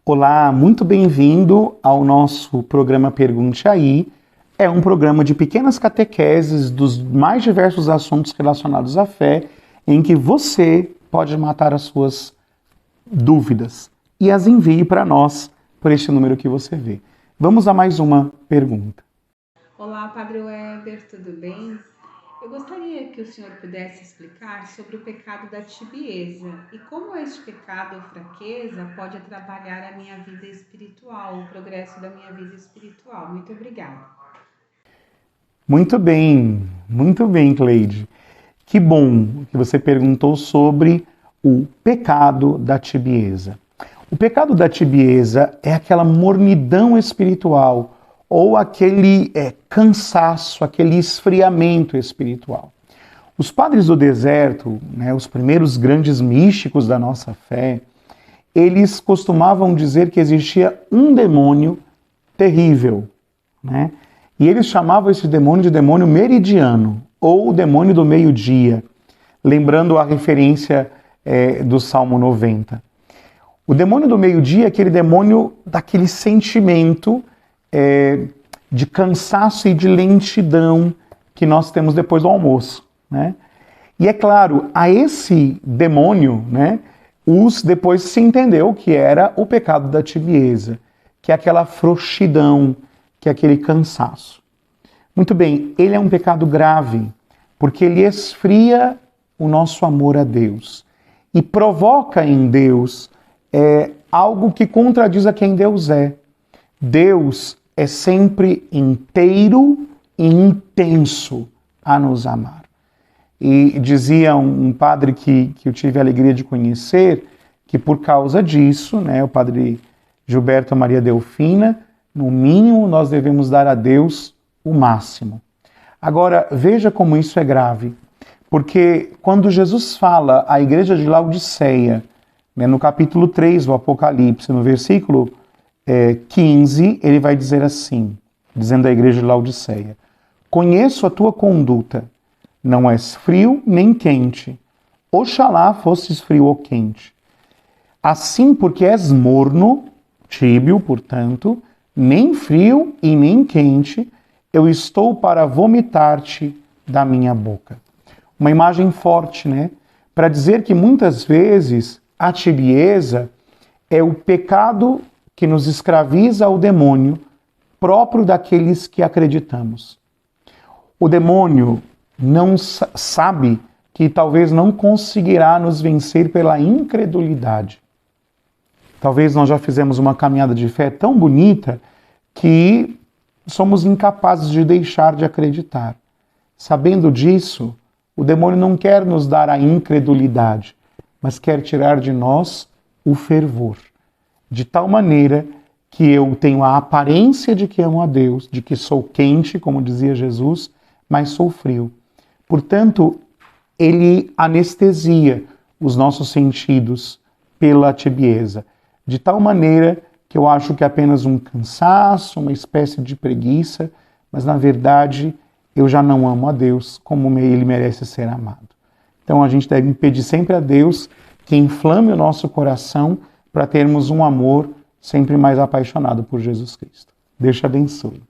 Olá, muito bem-vindo ao nosso programa Pergunte Aí. É um programa de pequenas catequeses dos mais diversos assuntos relacionados à fé, em que você pode matar as suas dúvidas e as envie para nós por este número que você vê. Vamos a mais uma pergunta. Olá, Padre Weber, tudo bem? Eu gostaria que o senhor pudesse explicar sobre o pecado da tibieza e como este pecado ou fraqueza pode atrapalhar a minha vida espiritual, o progresso da minha vida espiritual. Muito obrigada. Muito bem, Cleide. Que bom que você perguntou sobre o pecado da tibieza. O pecado da tibieza é aquela mornidão espiritual ou aquele cansaço, aquele esfriamento espiritual. Os padres do deserto, os primeiros grandes místicos da nossa fé, eles costumavam dizer que existia um demônio terrível, E eles chamavam esse demônio de demônio meridiano, ou demônio do meio-dia, lembrando a referência do Salmo 90. O demônio do meio-dia é aquele demônio daquele sentimento de cansaço e de lentidão que nós temos depois do almoço, E é claro, a esse demônio, depois se entendeu que era o pecado da tibieza, que é aquela frouxidão, que é aquele cansaço. Muito bem, ele é um pecado grave, porque ele esfria o nosso amor a Deus e provoca em Deus algo que contradiz a quem Deus é. Deus é sempre inteiro e intenso a nos amar. E dizia um padre que eu tive a alegria de conhecer, que por causa disso, o padre Gilberto Maria Delfina, no mínimo nós devemos dar a Deus o máximo. Agora, veja como isso é grave, porque quando Jesus fala à igreja de Laodiceia, no capítulo 3 do Apocalipse, no versículo 15, ele vai dizer assim, dizendo à igreja de Laodiceia: conheço a tua conduta, não és frio nem quente, oxalá fosses frio ou quente. Assim, porque és morno, tíbio, portanto, nem frio e nem quente, eu estou para vomitar-te da minha boca. Uma imagem forte, para dizer que muitas vezes a tibieza é o pecado que nos escraviza ao demônio próprio daqueles que acreditamos. O demônio não sabe que talvez não conseguirá nos vencer pela incredulidade. Talvez nós já fizemos uma caminhada de fé tão bonita que somos incapazes de deixar de acreditar. Sabendo disso, o demônio não quer nos dar a incredulidade, mas quer tirar de nós o fervor. De tal maneira que eu tenho a aparência de que amo a Deus, de que sou quente, como dizia Jesus, mas sou frio. Portanto, ele anestesia os nossos sentidos pela tibieza, de tal maneira que eu acho que é apenas um cansaço, uma espécie de preguiça, mas na verdade eu já não amo a Deus como ele merece ser amado. Então a gente deve pedir sempre a Deus que inflame o nosso coração para termos um amor sempre mais apaixonado por Jesus Cristo. Deus te abençoe.